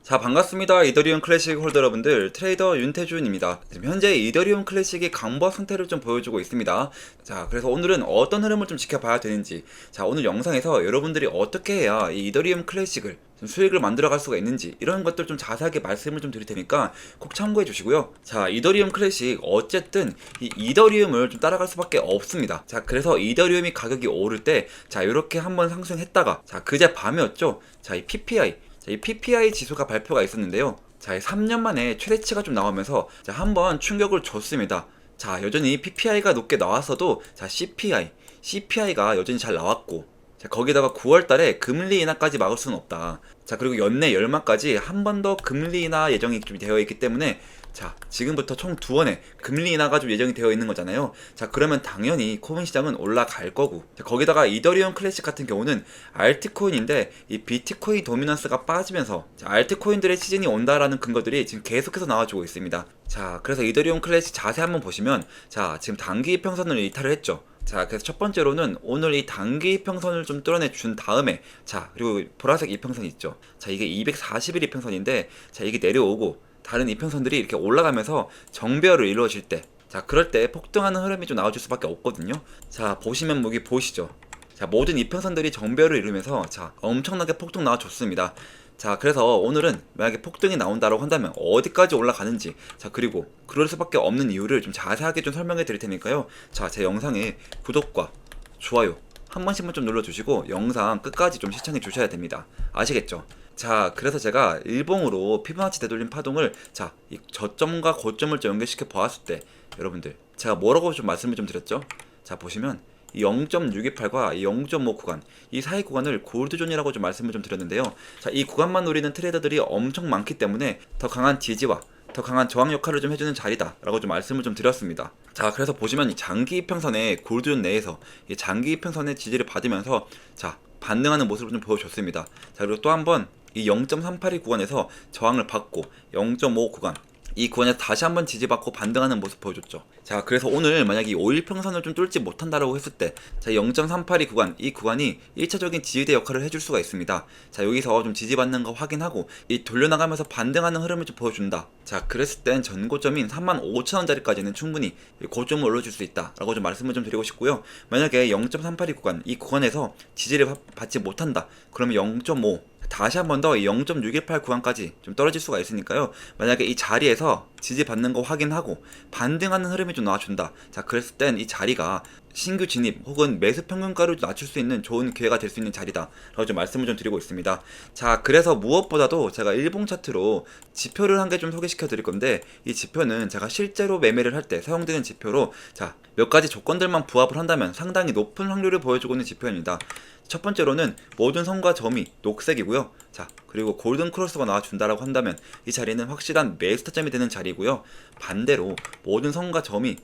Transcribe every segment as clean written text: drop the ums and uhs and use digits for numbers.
자, 반갑습니다. 이더리움 클래식 홀더 여러분들, 트레이더 윤태준입니다. 지금 현재 이더리움 클래식이 강보합 상태를 좀 보여주고 있습니다. 자, 그래서 오늘은 어떤 흐름을 좀 지켜봐야 되는지, 자, 오늘 영상에서 여러분들이 어떻게 해야 이 이더리움 클래식을 좀 수익을 만들어갈 수가 있는지, 이런 것들 좀 자세하게 말씀을 좀 드릴 테니까 꼭 참고해 주시고요. 자, 이더리움 클래식 어쨌든 이 이더리움을 좀 따라갈 수밖에 없습니다. 자, 그래서 이더리움이 가격이 오를 때, 자, 이렇게 한번 상승했다가, 자, 그제 밤이었죠. 자, 이 PPI, 이 PPI 지수가 발표가 있었는데요. 자, 3년 만에 최대치가 좀 나오면서 자, 한번 충격을 줬습니다. 자, 여전히 PPI가 높게 나왔어도 자, CPI가 여전히 잘 나왔고, 자, 거기다가 9월 달에 금리 인하까지 막을 수는 없다. 자, 그리고 연내 열마까지 한 번 더 금리 인하 예정이 좀 되어 있기 때문에, 자, 지금부터 총 2번의 금리 인하가 좀 예정이 되어 있는 거잖아요. 자, 그러면 당연히 코인 시장은 올라갈 거고, 자, 거기다가 이더리움 클래식 같은 경우는 알트코인인데 이 비트코인 도미넌스가 빠지면서 자, 알트코인들의 시즌이 온다라는 근거들이 지금 계속해서 나와주고 있습니다. 자, 그래서 이더리움 클래식 자세히 한번 보시면, 자, 지금 단기 이평선을 이탈을 했죠. 자, 그래서 첫 번째로는 오늘 이 단기 이평선을 좀 뚫어내 준 다음에, 자, 그리고 보라색 이평선 있죠. 자, 이게 240일 이평선인데, 자, 이게 내려오고 다른 이평선들이 이렇게 올라가면서 정배열을 이루어질 때, 자, 그럴 때 폭등하는 흐름이 좀 나와줄 수밖에 없거든요. 자, 보시면 여기 보이시죠. 자, 모든 이평선들이 정배열을 이루면서 자, 엄청나게 폭등 나와줬습니다. 자, 그래서 오늘은 만약에 폭등이 나온다고 한다면 어디까지 올라가는지, 자, 그리고 그럴 수밖에 없는 이유를 좀 자세하게 좀 설명해 드릴 테니까요. 자, 제 영상에 구독과 좋아요 한 번씩만 좀 눌러주시고 영상 끝까지 좀 시청해 주셔야 됩니다. 아시겠죠? 자, 그래서 제가 일봉으로 피보나치 되돌림 파동을 자, 이 저점과 고점을 좀 연결시켜 보았을 때 여러분들 제가 뭐라고 좀 말씀을 좀 드렸죠? 자, 보시면 이 0.628과 이 0.5 구간, 이 사이 구간을 골드존이라고 좀 말씀을 좀 드렸는데요. 자, 이 구간만 노리는 트레이더들이 엄청 많기 때문에 더 강한 지지와 더 강한 저항 역할을 좀 해주는 자리다 라고 좀 말씀을 좀 드렸습니다. 자, 그래서 보시면 이 장기 이평선의 골드존 내에서 이 장기 이평선의 지지를 받으면서 자, 반등하는 모습을 좀 보여줬습니다. 자, 그리고 또 한번 이 0.382 구간에서 저항을 받고 0.5 구간, 이 구간에서 다시 한번 지지받고 반등하는 모습 보여줬죠. 자, 그래서 오늘 만약에 이 5일 평선을 좀 뚫지 못한다라고 했을 때, 자, 0.382 구간, 이 구간이 1차적인 지지대 역할을 해줄 수가 있습니다. 자, 여기서 좀 지지받는 거 확인하고 이 돌려나가면서 반등하는 흐름을 좀 보여준다. 자, 그랬을 땐 전고점인 35,000원짜리까지는 충분히 고점을 올려줄 수 있다라고 좀 말씀을 좀 드리고 싶고요. 만약에 0.382 구간, 이 구간에서 지지를 받지 못한다. 그러면 0.5 다시 한 번 더 0.618 구간까지 좀 떨어질 수가 있으니까요. 만약에 이 자리에서 지지받는 거 확인하고 반등하는 흐름이 좀 나와준다. 자, 그랬을 땐 이 자리가 신규 진입 혹은 매수 평균가를 낮출 수 있는 좋은 기회가 될 수 있는 자리다 라고 좀 말씀을 좀 드리고 있습니다. 자, 그래서 무엇보다도 제가 일봉 차트로 지표를 한 개 좀 소개시켜 드릴 건데, 이 지표는 제가 실제로 매매를 할 때 사용되는 지표로 자, 몇 가지 조건들만 부합을 한다면 상당히 높은 확률을 보여주고 있는 지표입니다. 첫 번째로는 모든 선과 점이 녹색이고요. 자, 그리고 골든 크로스가 나와준다라고 한다면 이 자리는 확실한 매수 타점이 되는 자리고요. 반대로 모든 선과 점이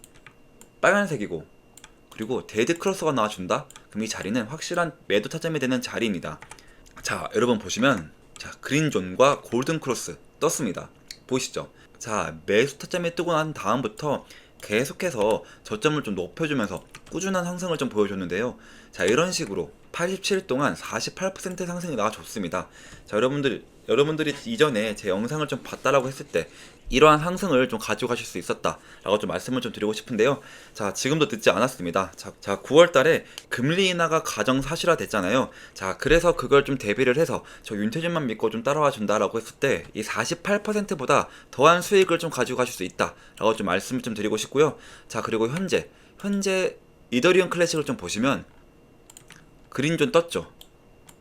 빨간색이고 그리고 데드 크로스가 나와준다? 그럼 이 자리는 확실한 매도 타점이 되는 자리입니다. 자, 여러분 보시면 자, 그린존과 골든 크로스 떴습니다. 보이시죠? 자, 매수 타점이 뜨고 난 다음부터 계속해서 저점을 좀 높여주면서 꾸준한 상승을 좀 보여줬는데요. 자, 이런 식으로 87일 동안 48% 상승이 나와줬습니다. 자, 여러분들이 이전에 제 영상을 좀 봤다라고 했을 때 이러한 상승을 좀 가져가실 수 있었다라고 좀 말씀을 좀 드리고 싶은데요. 자, 지금도 늦지 않았습니다. 자, 9월 달에 금리 인하가 가정 사실화 됐잖아요. 자, 그래서 그걸 좀 대비를 해서 저 윤태준만 믿고 좀 따라와 준다라고 했을 때 이 48%보다 더한 수익을 좀 가지고 가실 수 있다라고 좀 말씀을 좀 드리고 싶고요. 자, 그리고 현재 이더리움 클래식을 좀 보시면 그린존 떴죠.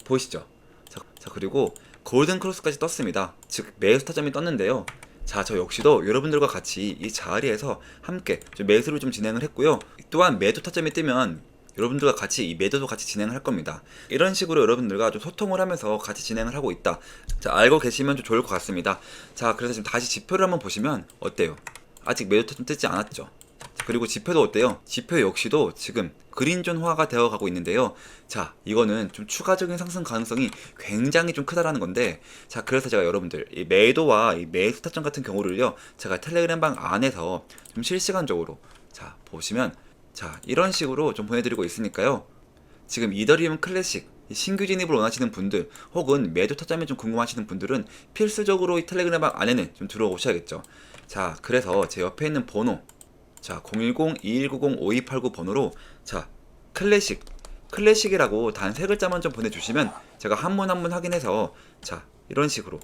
보이시죠? 자, 그리고 골든 크로스까지 떴습니다. 즉 매수 타점이 떴는데요. 자, 저 역시도 여러분들과 같이 이 자리에서 함께 좀 매수를 좀 진행을 했고요. 또한 매도 타점이 뜨면 여러분들과 같이 이 매도도 같이 진행을 할 겁니다. 이런 식으로 여러분들과 좀 소통을 하면서 같이 진행을 하고 있다. 자, 알고 계시면 좀 좋을 것 같습니다. 자, 그래서 지금 다시 지표를 한번 보시면 어때요? 아직 매도 타점 뜨지 않았죠? 그리고 지표도 어때요? 지표 역시도 지금 그린존화가 되어 가고 있는데요. 자, 이거는 좀 추가적인 상승 가능성이 굉장히 좀 크다라는 건데, 자, 그래서 제가 여러분들 이 매도와 이 매수 타점 같은 경우를요, 제가 텔레그램방 안에서 좀 실시간적으로 자, 보시면 자, 이런 식으로 좀 보내드리고 있으니까요. 지금 이더리움 클래식 신규 진입을 원하시는 분들 혹은 매도 타점이 좀 궁금하시는 분들은 필수적으로 이 텔레그램방 안에는 좀 들어오셔야겠죠. 자, 그래서 제 옆에 있는 번호, 자, 010-2190-5289 번호로, 자, 클래식이라고 단 세 글자만 좀 보내주시면 제가 한 문 한 문 확인해서, 자, 이런 식으로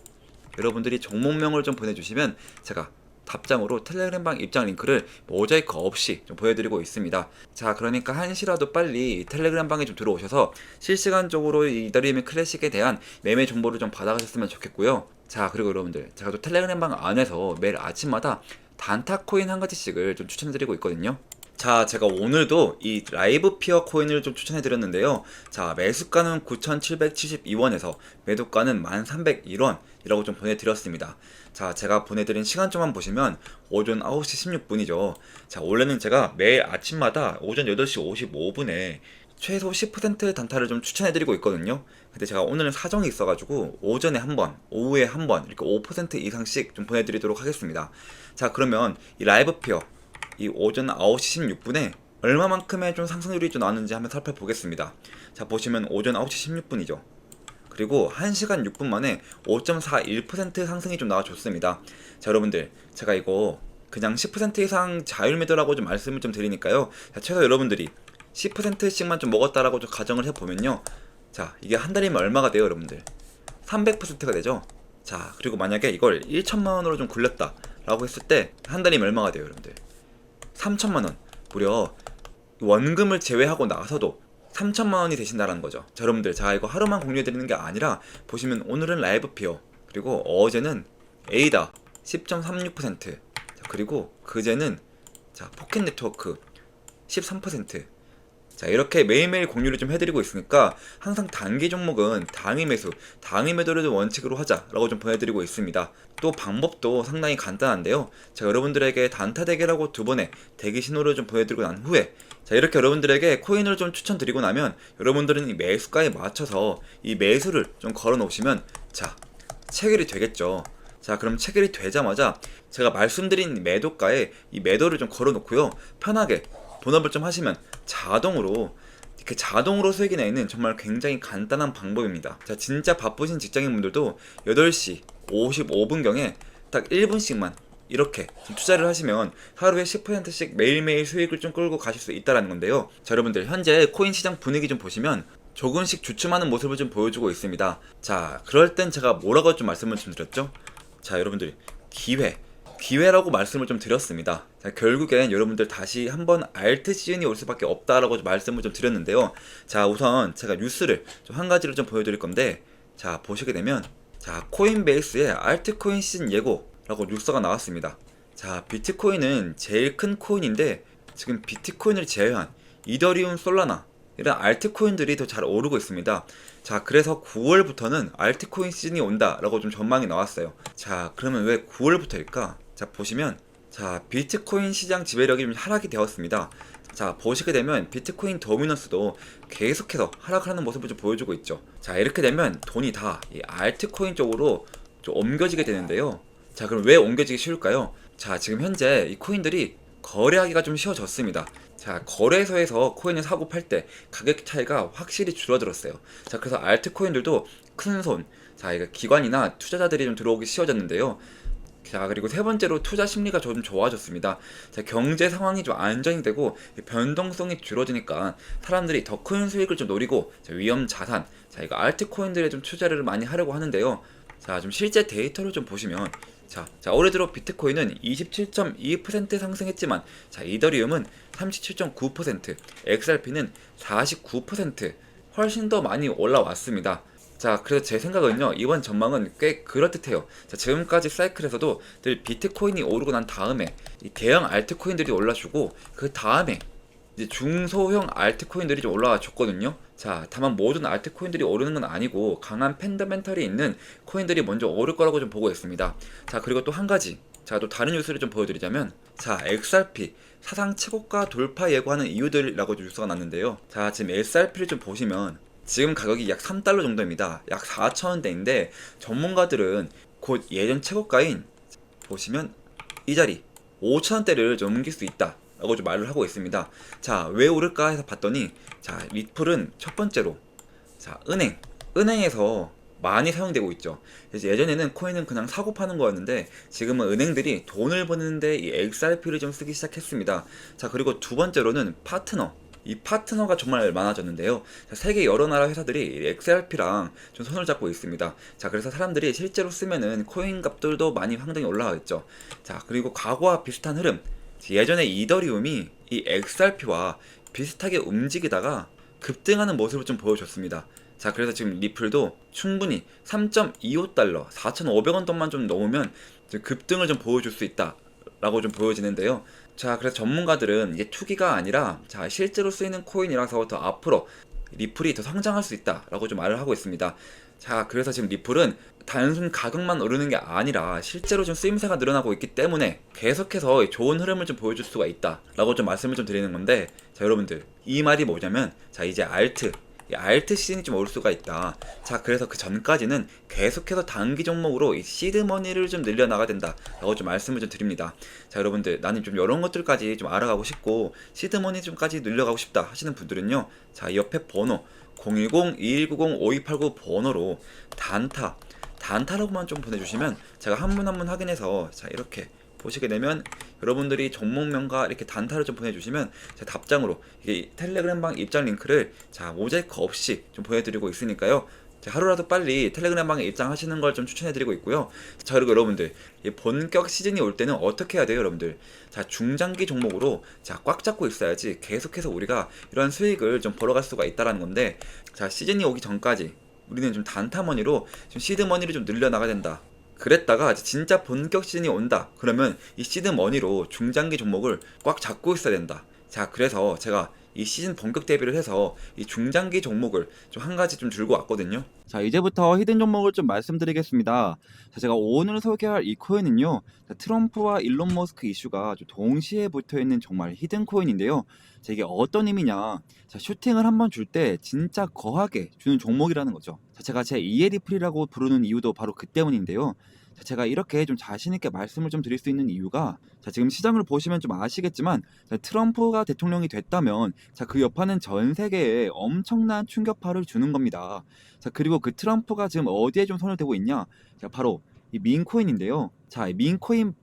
여러분들이 종목명을 좀 보내주시면 제가 답장으로 텔레그램방 입장 링크를 모자이크 없이 좀 보여드리고 있습니다. 자, 그러니까 한시라도 빨리 텔레그램방에 좀 들어오셔서 실시간적으로 이 이더리움 클래식에 대한 매매 정보를 좀 받아가셨으면 좋겠고요. 자, 그리고 여러분들, 제가 또 텔레그램방 안에서 매일 아침마다 단타 코인 한 가지씩을 좀 추천해드리고 있거든요. 자, 제가 오늘도 이 라이브 피어 코인을 좀 추천해드렸는데요. 자, 매수가는 9,772원에서 매도가는 1,301원이라고 좀 보내드렸습니다. 자, 제가 보내드린 시간점만 보시면 오전 9시 16분이죠. 자, 원래는 제가 매일 아침마다 오전 8시 55분에 최소 10% 단타를 좀 추천해드리고 있거든요. 근데 제가 오늘은 사정이 있어가지고 오전에 한 번, 오후에 한 번 이렇게 5% 이상씩 좀 보내드리도록 하겠습니다. 자, 그러면 이 라이브 피어 이 오전 9시 16분에 얼마만큼의 좀 상승률이 좀 나왔는지 한번 살펴보겠습니다. 자, 보시면 오전 9시 16분이죠. 그리고 1시간 6분 만에 5.41% 상승이 좀 나와줬습니다. 자, 여러분들, 제가 이거 그냥 10% 이상 자율 매도라고 좀 말씀을 좀 드리니까요. 자, 최소 여러분들이 10%씩만 좀 먹었다라고 좀 가정을 해보면요. 자, 이게 한 달이면 얼마가 돼요, 여러분들? 300%가 되죠? 자, 그리고 만약에 이걸 1천만 원으로 좀 굴렸다 라고 했을 때 한 달이면 얼마가 돼요, 여러분들? 3천만 원. 무려 원금을 제외하고 나서도 3천만 원이 되신다는 거죠. 자, 여러분들, 자, 이거 하루만 공유해드리는 게 아니라 보시면 오늘은 라이브 피어, 그리고 어제는 에이다 10.36%, 자, 그리고 그제는 자, 포켓 네트워크 13%. 자, 이렇게 매일매일 공유를 좀 해드리고 있으니까 항상 단기 종목은 당일 매수, 당일 매도를 좀 원칙으로 하자라고 좀 보내드리고 있습니다. 또 방법도 상당히 간단한데요. 자, 여러분들에게 단타 대기라고 두 번의 대기 신호를 좀 보내드리고 난 후에, 자, 이렇게 여러분들에게 코인을 좀 추천드리고 나면 여러분들은 이 매수가에 맞춰서 이 매수를 좀 걸어 놓으시면, 자, 체결이 되겠죠. 자, 그럼 체결이 되자마자 제가 말씀드린 매도가에 이 매도를 좀 걸어 놓고요. 편하게 본업을 좀 하시면 자동으로 이렇게 자동으로 수익이 내는 정말 굉장히 간단한 방법입니다. 자, 진짜 바쁘신 직장인분들도 8시 55분경에 딱 1분씩만 이렇게 투자를 하시면 하루에 10%씩 매일매일 수익을 좀 끌고 가실 수 있다는 건데요. 자, 여러분들, 현재 코인 시장 분위기 좀 보시면 조금씩 주춤하는 모습을 좀 보여주고 있습니다. 자, 그럴 땐 제가 뭐라고 좀 말씀을 좀 드렸죠? 자, 여러분들, 기회라고 말씀을 좀 드렸습니다. 자, 결국엔 여러분들 다시 한번 알트 시즌이 올 수밖에 없다라고 말씀을 좀 드렸는데요. 자, 우선 제가 뉴스를 좀 한 가지를 좀 보여드릴 건데, 자, 보시게 되면, 자, 코인베이스의 알트코인 시즌 예고라고 뉴스가 나왔습니다. 자, 비트코인은 제일 큰 코인인데 지금 비트코인을 제외한 이더리움, 솔라나 이런 알트코인들이 더 잘 오르고 있습니다. 자, 그래서 9월부터는 알트코인 시즌이 온다라고 좀 전망이 나왔어요. 자, 그러면 왜 9월부터일까? 자, 보시면, 자, 비트코인 시장 지배력이 좀 하락이 되었습니다. 자, 보시게 되면 비트코인 도미넌스도 계속해서 하락을 하는 모습을 좀 보여주고 있죠. 자, 이렇게 되면 돈이 다 이 알트코인 쪽으로 좀 옮겨지게 되는데요. 자, 그럼 왜 옮겨지기 쉬울까요? 자, 지금 현재 이 코인들이 거래하기가 좀 쉬워졌습니다. 자, 거래소에서 코인을 사고 팔 때 가격 차이가 확실히 줄어들었어요. 자, 그래서 알트코인들도 큰 손, 자, 이거 기관이나 투자자들이 좀 들어오기 쉬워졌는데요. 자, 그리고 세 번째로 투자 심리가 좀 좋아졌습니다. 자, 경제 상황이 좀 안정이 되고 변동성이 줄어드니까 사람들이 더 큰 수익을 좀 노리고, 자, 위험 자산, 자, 이거 알트코인들에 좀 투자를 많이 하려고 하는데요. 자, 좀 실제 데이터를 좀 보시면, 자, 올해 들어 비트코인은 27.2% 상승했지만, 자, 이더리움은 37.9%, XRP는 49% 훨씬 더 많이 올라왔습니다. 자, 그래서 제 생각은요, 이번 전망은 꽤 그럴듯해요. 자, 지금까지 사이클에서도 늘 비트코인이 오르고 난 다음에 이 대형 알트코인들이 올라주고, 그 다음에 이제 중소형 알트코인들이 좀 올라와 줬거든요. 자, 다만 모든 알트코인들이 오르는 건 아니고 강한 펀더멘털이 있는 코인들이 먼저 오를 거라고 좀 보고 있습니다. 자, 그리고 또 한 가지, 자, 또 다른 뉴스를 좀 보여드리자면, 자, XRP 사상 최고가 돌파 예고하는 이유들이라고 뉴스가 났는데요. 자, 지금 XRP를 좀 보시면 지금 가격이 약 3달러 정도입니다. 약 4,000원대인데 전문가들은 곧 예전 최고가인, 보시면 이 자리 5,000원대를 좀 넘길 수 있다 라고 좀 말을 하고 있습니다. 자, 왜 오를까 해서 봤더니, 자, 리플은 첫 번째로, 자, 은행에서 많이 사용되고 있죠. 그래서 예전에는 코인은 그냥 사고 파는 거였는데 지금은 은행들이 돈을 버는데 이 XRP를 좀 쓰기 시작했습니다. 자, 그리고 두 번째로는 파트너. 이 파트너가 정말 많아졌는데요. 자, 세계 여러 나라 회사들이 XRP랑 좀 손을 잡고 있습니다. 자, 그래서 사람들이 실제로 쓰면은 코인 값들도 많이 상당히 올라가겠죠. 자, 그리고 과거와 비슷한 흐름. 예전에 이더리움이 이 XRP와 비슷하게 움직이다가 급등하는 모습을 좀 보여줬습니다. 자, 그래서 지금 리플도 충분히 3.25달러, 4,500원 돈만 좀 넘으면 급등을 좀 보여줄 수 있다 라고 좀 보여지는데요. 자, 그래서 전문가들은 이게 투기가 아니라 자, 실제로 쓰이는 코인이라서 더 앞으로 리플이 더 성장할 수 있다 라고 좀 말을 하고 있습니다. 자, 그래서 지금 리플은 단순 가격만 오르는 게 아니라 실제로 좀 쓰임새가 늘어나고 있기 때문에 계속해서 좋은 흐름을 좀 보여줄 수가 있다 라고 좀 말씀을 좀 드리는 건데, 자, 여러분들 이 말이 뭐냐면, 자, 이제 이 알트 시즌이 좀 올 수가 있다. 자, 그래서 그 전까지는 계속해서 단기 종목으로 이 시드머니를 좀 늘려나가야 된다 라고 좀 말씀을 좀 드립니다. 자, 여러분들 나는 좀 이런 것들까지 좀 알아가고 싶고 시드머니 좀까지 늘려가고 싶다 하시는 분들은요, 자, 이 옆에 번호 010-2190-5289 번호로 단타라고만 좀 보내주시면 제가 한 분 한 분 확인해서, 자, 이렇게 보시게 되면 여러분들이 종목명과 이렇게 단타를 좀 보내주시면 제 답장으로 이게 텔레그램방 입장 링크를 자, 모자이크 없이 좀 보내드리고 있으니까요. 자, 하루라도 빨리 텔레그램방에 입장하시는 걸 좀 추천해드리고 있고요. 자, 그리고 여러분들 이 본격 시즌이 올 때는 어떻게 해야 돼요, 여러분들? 자, 중장기 종목으로 자, 꽉 잡고 있어야지 계속해서 우리가 이런 수익을 좀 벌어갈 수가 있다라는 건데, 자, 시즌이 오기 전까지 우리는 좀 단타머니로 좀 시드머니를 좀 늘려나가야 된다. 그랬다가 진짜 본격 시즌이 온다 그러면 이 시드머니로 중장기 종목을 꽉 잡고 있어야 된다. 자, 그래서 제가 이 시즌 본격 대비를 해서 이 중장기 종목을 좀 한 가지 좀 들고 왔거든요. 자, 이제부터 히든 종목을 좀 말씀드리겠습니다. 자, 제가 오늘 소개할 이 코인은요, 자, 트럼프와 일론 머스크 이슈가 좀 동시에 붙어있는 정말 히든 코인인데요. 자, 이게 어떤 의미냐, 자, 슈팅을 한번 줄 때 진짜 거하게 주는 종목이라는 거죠. 자, 제가 제 2의 리플이라고 부르는 이유도 바로 그 때문인데요. 자, 제가 이렇게 좀 자신있게 말씀을 좀 드릴 수 있는 이유가, 자, 지금 시장을 보시면 좀 아시겠지만, 자, 트럼프가 대통령이 됐다면 자, 그 여파는 전 세계에 엄청난 충격파를 주는 겁니다. 자, 그리고 그 트럼프가 지금 어디에 좀 손을 대고 있냐, 자, 바로 이 민코인인데요. 자, 이 민코인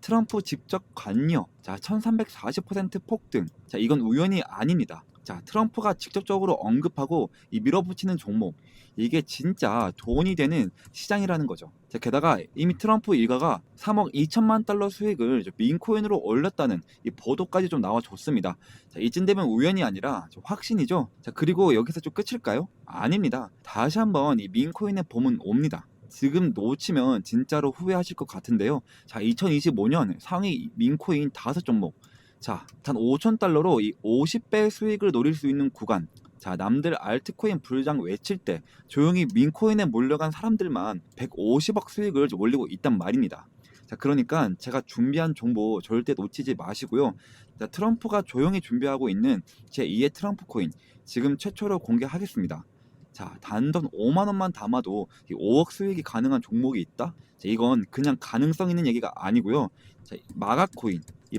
트럼프 직접 관여, 자, 1340% 폭등. 자, 이건 우연이 아닙니다. 자, 트럼프가 직접적으로 언급하고 이 밀어붙이는 종목, 이게 진짜 돈이 되는 시장이라는 거죠. 자, 게다가 이미 트럼프 일가가 3억 2천만 달러 수익을 민코인으로 올렸다는 이 보도까지 좀 나와줬습니다. 자, 이쯤 되면 우연이 아니라 좀 확신이죠. 자, 그리고 여기서 좀 끝일까요? 아닙니다. 다시 한번 이 민코인의 봄은 옵니다. 지금 놓치면 진짜로 후회하실 것 같은데요. 자, 2025년 상위 민코인 5종목. 자, 단 5,000달러로 이 50배 수익을 노릴 수 있는 구간. 자, 남들 알트코인 불장 외칠 때 조용히 민코인에 몰려간 사람들만 150억 수익을 올리고 있단 말입니다. 자, 그러니까 제가 준비한 정보 절대 놓치지 마시고요. 자, 트럼프가 조용히 준비하고 있는 제2의 트럼프 코인 지금 최초로 공개하겠습니다. 자, 단돈 5만 원만 담아도 5억 수익이 가능한 종목이 있다? 자, 이건 그냥 가능성 있는 얘기가 아니고요. 자, 이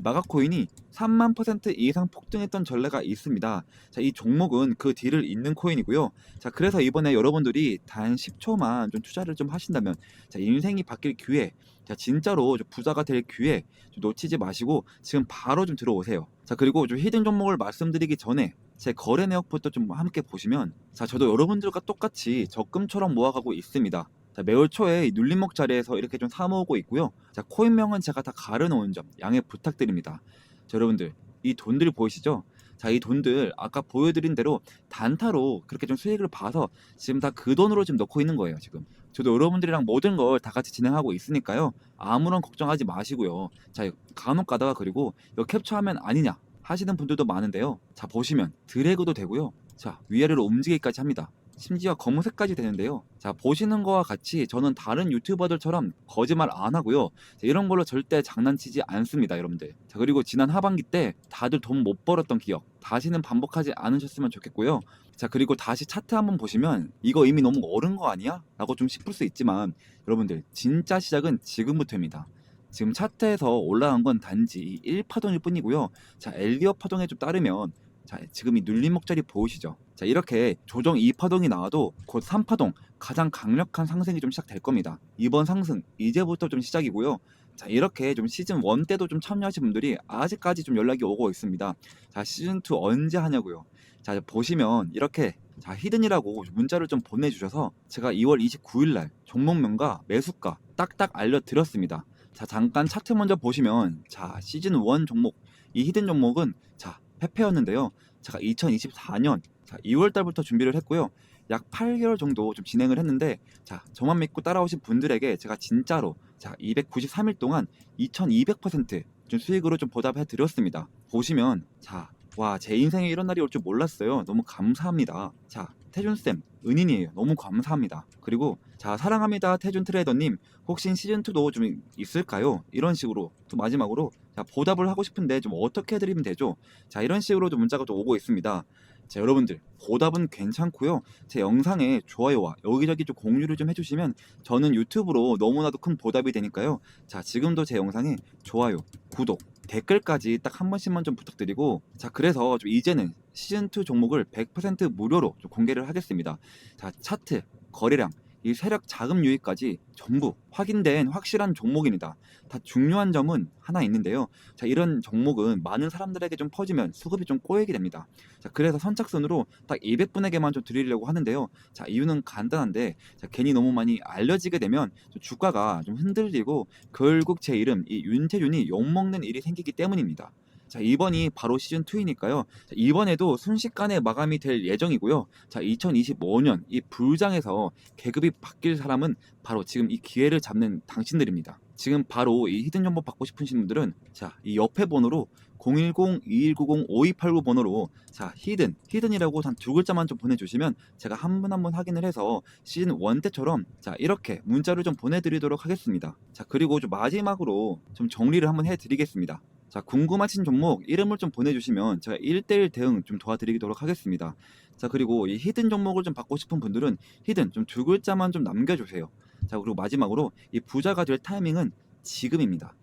마가코인이 3만% 이상 폭등했던 전례가 있습니다. 자, 이 종목은 그 뒤를 잇는 코인이고요. 자, 그래서 이번에 여러분들이 단 10초만 좀 투자를 좀 하신다면, 자, 인생이 바뀔 기회, 자, 진짜로 좀 부자가 될 기회 좀 놓치지 마시고 지금 바로 좀 들어오세요. 자, 그리고 좀 히든 종목을 말씀드리기 전에 제 거래 내역부터 좀 함께 보시면, 자, 저도 여러분들과 똑같이 적금처럼 모아가고 있습니다. 자, 매월 초에 이 눌림목 자리에서 이렇게 좀 사모으고 있고요. 자, 코인명은 제가 다 가려놓은 점 양해 부탁드립니다. 자, 여러분들 이 돈들 보이시죠? 자, 이 돈들 아까 보여드린 대로 단타로 그렇게 좀 수익을 봐서 지금 다 그 돈으로 지금 넣고 있는 거예요. 지금 저도 여러분들이랑 모든 걸 다 같이 진행하고 있으니까요. 아무런 걱정하지 마시고요. 자, 간혹 가다가 그리고 이거 캡처하면 아니냐 하시는 분들도 많은데요. 자, 보시면 드래그도 되고요. 자, 위아래로 움직이기까지 합니다. 심지어 검은색까지 되는데요. 자, 보시는 거와 같이 저는 다른 유튜버들처럼 거짓말 안 하고요. 자, 이런 걸로 절대 장난치지 않습니다, 여러분들. 자, 그리고 지난 하반기 때 다들 돈 못 벌었던 기억 다시는 반복하지 않으셨으면 좋겠고요. 자, 그리고 다시 차트 한번 보시면 이거 이미 너무 어른 거 아니야? 라고 좀 싶을 수 있지만 여러분들 진짜 시작은 지금부터입니다. 지금 차트에서 올라간 건 단지 1파동일 뿐이고요. 자, 엘리엇 파동에 좀 따르면 자, 지금 이 눌림 목자리 보이시죠? 자, 이렇게 조정 2파동이 나와도 곧 3파동 가장 강력한 상승이 좀 시작될 겁니다. 이번 상승 이제부터 좀 시작이고요. 자, 이렇게 좀 시즌 1 때도 좀 참여하신 분들이 아직까지 좀 연락이 오고 있습니다. 자, 시즌 2 언제 하냐고요. 자, 보시면 이렇게 자, 히든이라고 문자를 좀 보내주셔서 제가 2월 29일 날 종목명과 매수가 딱딱 알려드렸습니다. 자, 잠깐 차트 먼저 보시면 자, 시즌 1 종목 이 히든 종목은 자, 패패였는데요. 제가 2024년 자, 2월 달부터 준비를 했고요. 약 8개월 정도 좀 진행을 했는데 자, 저만 믿고 따라오신 분들에게 제가 진짜로 자, 293일 동안 2200%좀 수익으로 좀 보답해 드렸습니다. 보시면 자, 와, 제 인생에 이런 날이 올 줄 몰랐어요. 너무 감사합니다. 자, 태준쌤, 은인이에요. 너무 감사합니다. 그리고 자, 사랑합니다. 태준 트레이더님, 혹시 시즌2도 좀 있을까요? 이런 식으로 또 마지막으로 자, 보답을 하고 싶은데 좀 어떻게 해드리면 되죠? 자, 이런 식으로 좀 문자가 또 오고 있습니다. 자, 여러분들 보답은 괜찮고요. 제 영상에 좋아요와 여기저기 좀 공유를 좀 해주시면 저는 유튜브로 너무나도 큰 보답이 되니까요. 자, 지금도 제 영상에 좋아요, 구독, 댓글까지 딱 한 번씩만 좀 부탁드리고 자, 그래서 좀 이제는 시즌2 종목을 100% 무료로 좀 공개를 하겠습니다. 자, 차트, 거래량, 이 세력 자금 유입까지 전부 확인된 확실한 종목입니다. 다 중요한 점은 하나 있는데요. 자, 이런 종목은 많은 사람들에게 좀 퍼지면 수급이 좀 꼬이게 됩니다. 자, 그래서 선착순으로 딱 200분에게만 좀 드리려고 하는데요. 자, 이유는 간단한데 자, 괜히 너무 많이 알려지게 되면 좀 주가가 좀 흔들리고 결국 제 이름 이 윤태준이 욕먹는 일이 생기기 때문입니다. 자, 이번이 바로 시즌2이니까요. 이번에도 순식간에 마감이 될 예정이고요. 자, 2025년 이 불장에서 계급이 바뀔 사람은 바로 지금 이 기회를 잡는 당신들입니다. 지금 바로 이 히든 정보 받고 싶으신 분들은 자, 이 옆에 번호로 010-2190-5289 번호로 자, 히든이라고 단 두 글자만 좀 보내주시면 제가 한 분 한 분 확인을 해서 시즌 1 때처럼 자, 이렇게 문자를 좀 보내드리도록 하겠습니다. 자, 그리고 좀 마지막으로 좀 정리를 한번 해드리겠습니다. 자, 궁금하신 종목 이름을 좀 보내주시면 제가 1대1 대응 좀 도와드리도록 하겠습니다. 자, 그리고 이 히든 종목을 좀 받고 싶은 분들은 히든 좀 두 글자만 좀 남겨주세요. 자, 그리고 마지막으로 이 부자가 될 타이밍은 지금입니다.